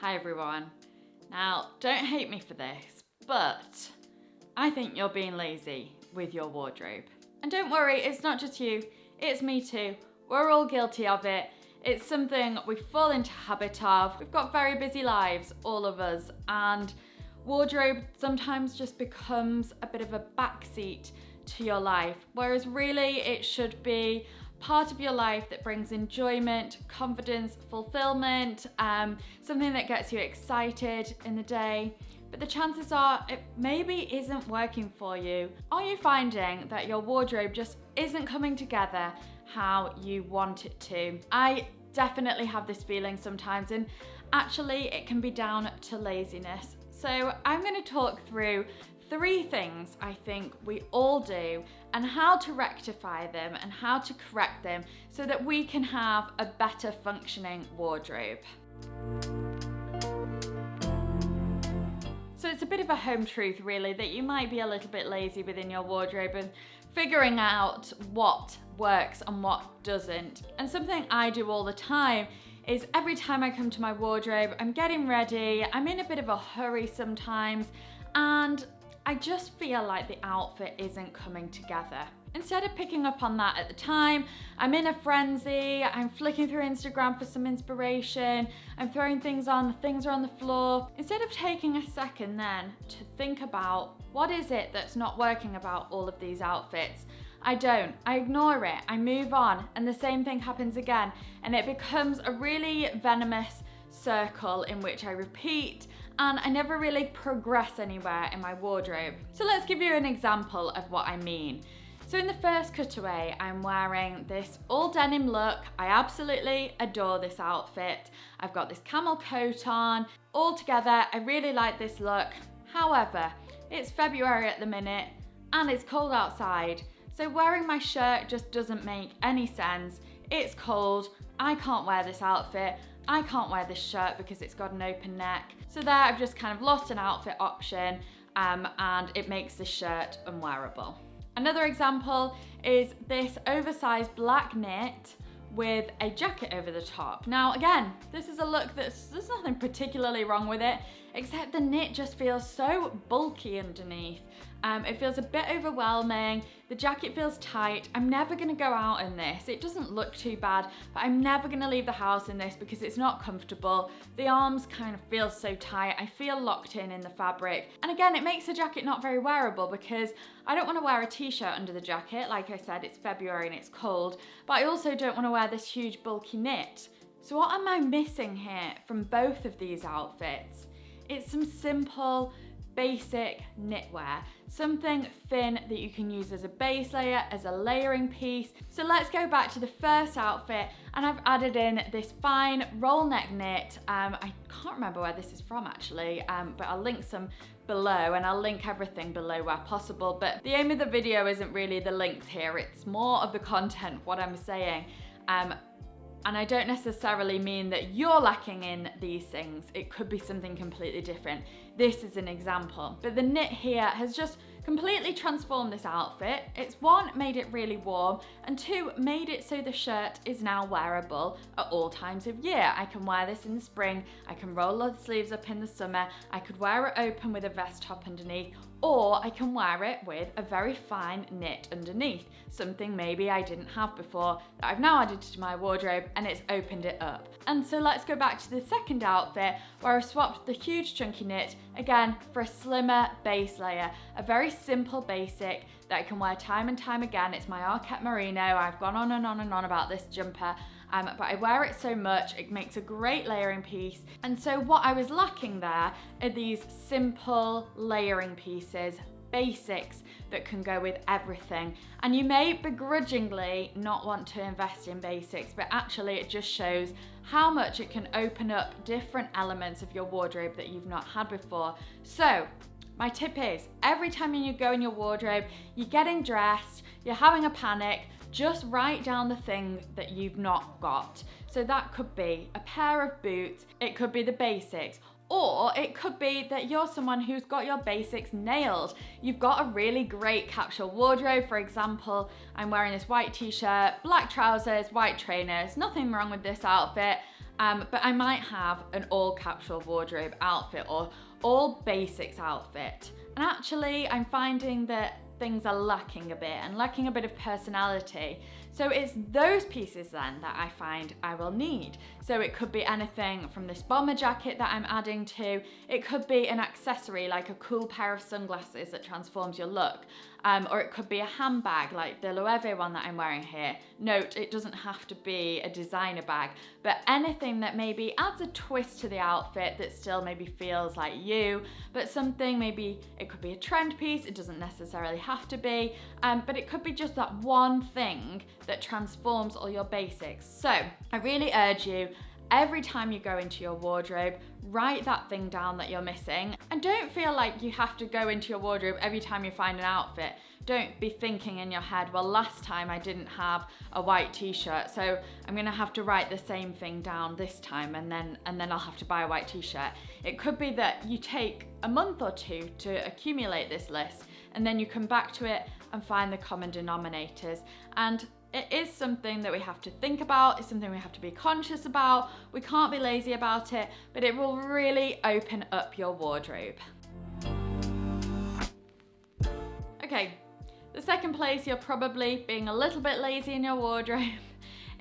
Hi everyone. Now, don't hate me for this, but I think you're being lazy with your wardrobe. And don't worry, it's not just you, it's me too. We're all guilty of it. It's something we fall into habit of. We've got very busy lives, all of us, and wardrobe sometimes just becomes a bit of a backseat to your life, whereas really it should be part of your life that brings enjoyment, confidence, fulfillment, something that gets you excited in the day. But the chances are it maybe isn't working for you. Are you finding that your wardrobe just isn't coming together how you want it to? I definitely have this feeling sometimes, and actually it can be down to laziness. So I'm going to talk through 3 things I think we all do and how to rectify them and how to correct them so that we can have a better functioning wardrobe. So it's a bit of a home truth really that you might be a little bit lazy within your wardrobe and figuring out what works and what doesn't. And something I do all the time is every time I come to my wardrobe, I'm getting ready, I'm in a bit of a hurry sometimes, and I just feel like the outfit isn't coming together. Instead of picking up on that at the time, I'm in a frenzy, I'm flicking through Instagram for some inspiration, I'm throwing things on, things are on the floor. Instead of taking a second then to think about what is it that's not working about all of these outfits, I don't. I ignore it, I move on, and the same thing happens again, and it becomes a really venomous circle in which I repeat, and I never really progress anywhere in my wardrobe. So let's give you an example of what I mean. So in the first cutaway, I'm wearing this all denim look. I absolutely adore this outfit. I've got this camel coat on. All together, I really like this look. However, it's February at the minute and it's cold outside. So wearing my shirt just doesn't make any sense. It's cold, I can't wear this outfit. I can't wear this shirt because it's got an open neck. So there I've just kind of lost an outfit option and it makes the shirt unwearable. Another example is this oversized black knit with a jacket over the top. Now again, this is a look there's nothing particularly wrong with it, except the knit just feels so bulky underneath. It feels a bit overwhelming, the jacket feels tight. I'm never gonna go out in this. It doesn't look too bad, but I'm never gonna leave the house in this because it's not comfortable. The arms kind of feel so tight. I feel locked in the fabric. And again, it makes the jacket not very wearable because I don't wanna wear a t-shirt under the jacket. Like I said, it's February and it's cold, but I also don't wanna wear this huge bulky knit. So what am I missing here from both of these outfits? It's some simple, basic knitwear, something thin that you can use as a base layer, as a layering piece. So let's go back to the first outfit, and I've added in this fine roll neck knit. I can't remember where this is from actually, but I'll link some below, and I'll link everything below where possible. But the aim of the video isn't really the links here, it's more of the content, what I'm saying. And I don't necessarily mean that you're lacking in these things. It could be something completely different. This is an example. But the knit here has just completely transformed this outfit. It's 1, made it really warm, and 2, made it so the shirt is now wearable at all times of year. I can wear this in the spring, I can roll the sleeves up in the summer, I could wear it open with a vest top underneath, or I can wear it with a very fine knit underneath, something maybe I didn't have before that I've now added to my wardrobe, and it's opened it up. And so let's go back to the second outfit where I swapped the huge chunky knit again for a slimmer base layer, a very simple basic that I can wear time and time again. It's my Arket Merino. I've gone on and on and on about this jumper, but I wear it so much, it makes a great layering piece. And so what I was lacking there are these simple layering pieces, basics that can go with everything. And you may begrudgingly not want to invest in basics, but actually it just shows how much it can open up different elements of your wardrobe that you've not had before. So my tip is, every time you go in your wardrobe, you're getting dressed, you're having a panic, just write down the thing that you've not got. So that could be a pair of boots, it could be the basics, or it could be that you're someone who's got your basics nailed. You've got a really great capsule wardrobe. For example, I'm wearing this white t-shirt, black trousers, white trainers, nothing wrong with this outfit. but I might have an all capsule wardrobe outfit or all basics outfit. And actually I'm finding that things are lacking a bit and lacking a bit of personality. So it's those pieces then that I find I will need. So it could be anything from this bomber jacket that I'm adding to, it could be an accessory like a cool pair of sunglasses that transforms your look, or it could be a handbag like the Loewe one that I'm wearing here. Note, it doesn't have to be a designer bag, but anything that maybe adds a twist to the outfit that still maybe feels like you, but something maybe, it could be a trend piece, it doesn't necessarily have to be, but it could be just that one thing that transforms all your basics. So I really urge you, every time you go into your wardrobe, write that thing down that you're missing, and don't feel like you have to go into your wardrobe every time you find an outfit. Don't be thinking in your head, well, last time I didn't have a white t-shirt, so I'm gonna have to write the same thing down this time, and then I'll have to buy a white t-shirt. It could be that you take a month or two to accumulate this list, and then you come back to it and find the common denominators. And it is something that we have to think about, it's something we have to be conscious about, we can't be lazy about it, but it will really open up your wardrobe. Okay, the second place you're probably being a little bit lazy in your wardrobe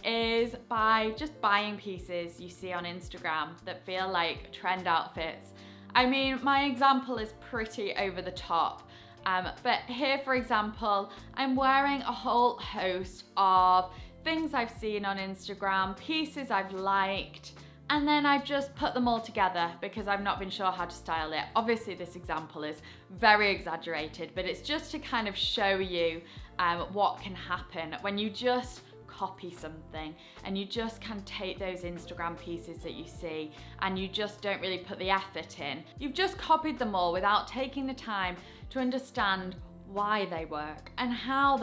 is by just buying pieces you see on Instagram that feel like trend outfits. I mean, my example is pretty over the top. But here, for example, I'm wearing a whole host of things I've seen on Instagram, pieces I've liked, and then I've just put them all together because I've not been sure how to style it. Obviously, this example is very exaggerated, but it's just to kind of show you what can happen when you just copy something and you just can take those Instagram pieces that you see and you just don't really put the effort in. You've just copied them all without taking the time to understand why they work and how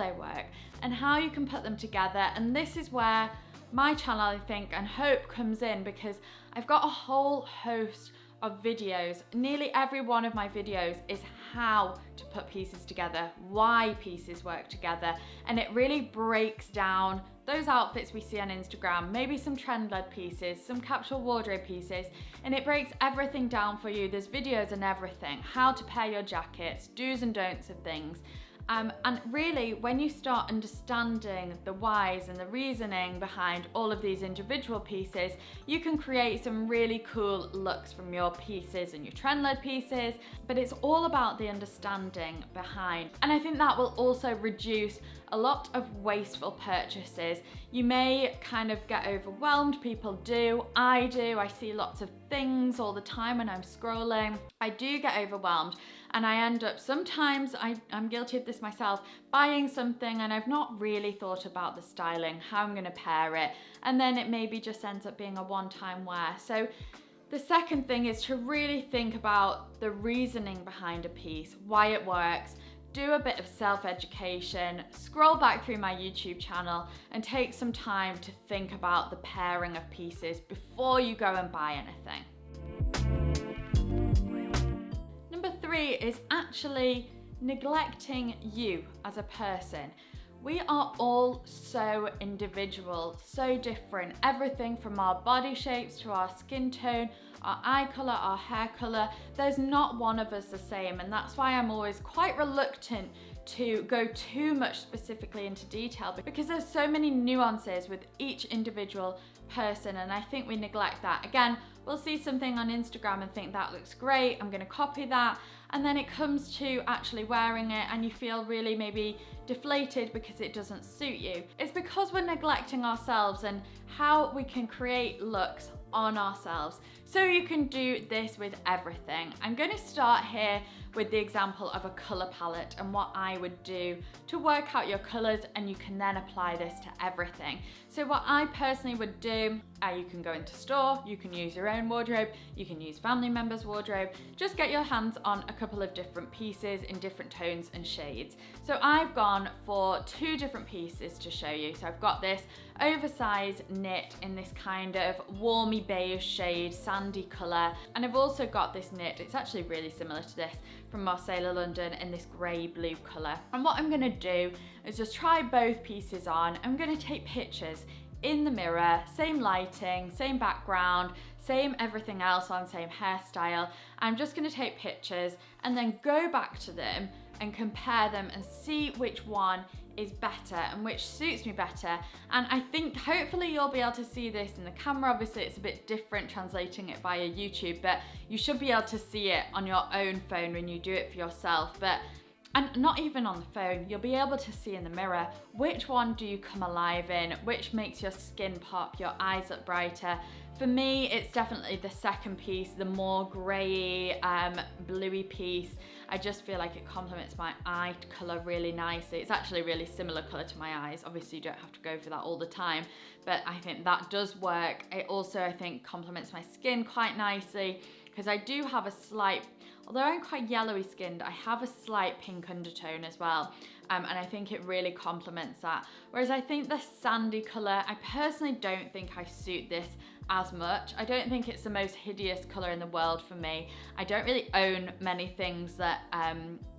you can put them together. And this is where my channel, I think, and hope comes in, because I've got a whole host of videos. Nearly every one of my videos is how to put pieces together, why pieces work together, and it really breaks down those outfits we see on Instagram, maybe some trend-led pieces, some capsule wardrobe pieces, and it breaks everything down for you. There's videos and everything, how to pair your jackets, do's and don'ts of things. And really, when you start understanding the whys and the reasoning behind all of these individual pieces, you can create some really cool looks from your pieces and your trend-led pieces, but it's all about the understanding behind. And I think that will also reduce a lot of wasteful purchases. You may kind of get overwhelmed, people do, I see lots of things all the time when I'm scrolling. I do get overwhelmed, and I end up, sometimes I'm guilty of this myself, buying something and I've not really thought about the styling, how I'm gonna pair it, and then it maybe just ends up being a one-time wear. So the second thing is to really think about the reasoning behind a piece, why it works. Do a bit of self-education, scroll back through my YouTube channel and take some time to think about the pairing of pieces before you go and buy anything. Number 3 is actually neglecting you as a person. We are all so individual, so different. Everything from our body shapes to our skin tone, our eye colour, our hair colour. There's not one of us the same, and that's why I'm always quite reluctant to go too much specifically into detail, because there's so many nuances with each individual person, and I think we neglect that. Again, we'll see something on Instagram and think that looks great, I'm gonna copy that, and then it comes to actually wearing it and you feel really maybe deflated because it doesn't suit you. It's because we're neglecting ourselves and how we can create looks on ourselves. So you can do this with everything. I'm going to start here with the example of a color palette and what I would do to work out your colors, and you can then apply this to everything. So what I personally would do, you can go into store, you can use your own wardrobe, you can use family members' wardrobe, just get your hands on a couple of different pieces in different tones and shades. So I've gone for 2 different pieces to show you. So I've got this oversized knit in this kind of warmy beige shade, sandy color, and I've also got this knit, it's actually really similar to this, from Marseille, London, in this grey blue colour. And what I'm going to do is just try both pieces on. I'm going to take pictures in the mirror, same lighting, same background, same everything else on, same hairstyle. I'm just gonna take pictures and then go back to them and compare them and see which one is better and which suits me better. And I think hopefully you'll be able to see this in the camera. Obviously it's a bit different translating it via YouTube, but you should be able to see it on your own phone when you do it for yourself. And not even on the phone, you'll be able to see in the mirror which one do you come alive in, which makes your skin pop, your eyes look brighter. For me, it's definitely the second piece, the more grey, bluey piece. I just feel like it complements my eye colour really nicely. It's actually a really similar colour to my eyes. Obviously you don't have to go for that all the time, but I think that does work. It also, I think, complements my skin quite nicely because I do have a slight, although I'm quite yellowy skinned, I have a slight pink undertone as well. And I think it really complements that. Whereas I think the sandy colour, I personally don't think I suit this as much. I don't think it's the most hideous colour in the world for me. I don't really own many things that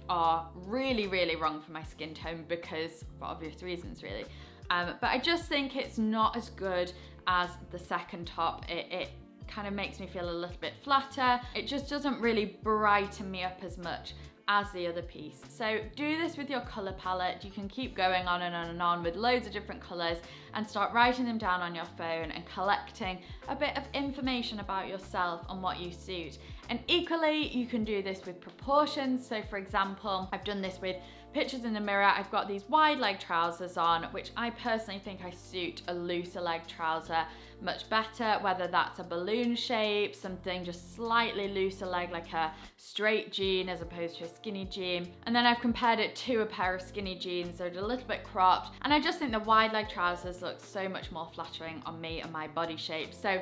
are really, really wrong for my skin tone because, for obvious reasons really. But I just think it's not as good as the second top. It kind of makes me feel a little bit flatter. It just doesn't really brighten me up as much as the other piece. So do this with your color palette. You can keep going on and on and on with loads of different colors and start writing them down on your phone and collecting a bit of information about yourself and what you suit. And equally, you can do this with proportions. So for example, I've done this with pictures in the mirror. I've got these wide leg trousers on, which I personally think I suit a looser leg trouser much better, whether that's a balloon shape, something just slightly looser leg, like a straight jean as opposed to a skinny jean. And then I've compared it to a pair of skinny jeans, so they're a little bit cropped. And I just think the wide leg trousers look so much more flattering on me and my body shape. So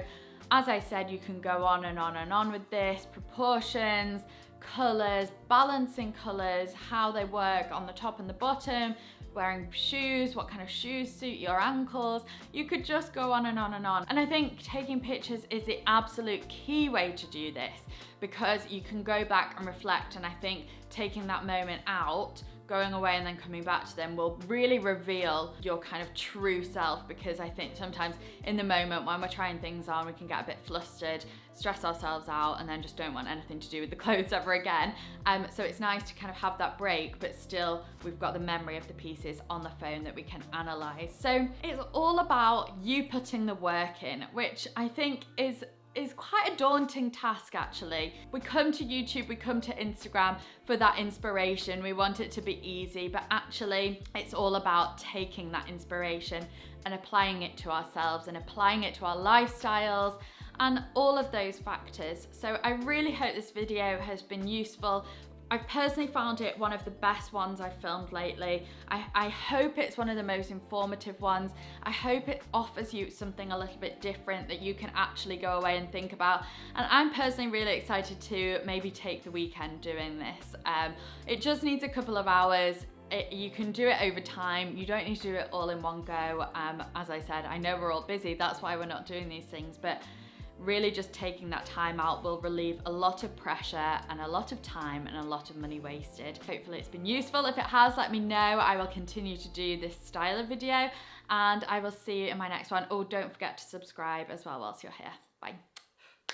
as I said, you can go on and on and on with this, proportions, colors, balancing colors, how they work on the top and the bottom, wearing shoes, what kind of shoes suit your ankles. You could just go on and on and on. And I think taking pictures is the absolute key way to do this because you can go back and reflect, and I think taking that moment out, going away and then coming back to them will really reveal your kind of true self, because I think sometimes in the moment when we're trying things on, we can get a bit flustered, stress ourselves out, and then just don't want anything to do with the clothes ever again. So it's nice to kind of have that break, but still we've got the memory of the pieces on the phone that we can analyze. So it's all about you putting the work in, which I think is quite a daunting task actually. We come to YouTube, we come to Instagram for that inspiration. We want it to be easy, but actually it's all about taking that inspiration and applying it to ourselves and applying it to our lifestyles and all of those factors. So I really hope this video has been useful. I've personally found it one of the best ones I've filmed lately. I hope it's one of the most informative ones. I hope it offers you something a little bit different that you can actually go away and think about. And I'm personally really excited to maybe take the weekend doing this. It just needs a couple of hours. You can do it over time. You don't need to do it all in one go. As I said, I know we're all busy. That's why we're not doing these things. But really just taking that time out will relieve a lot of pressure and a lot of time and a lot of money wasted. Hopefully it's been useful. If it has, let me know. I will continue to do this style of video and I will see you in my next one. Oh, don't forget to subscribe as well whilst you're here. Bye.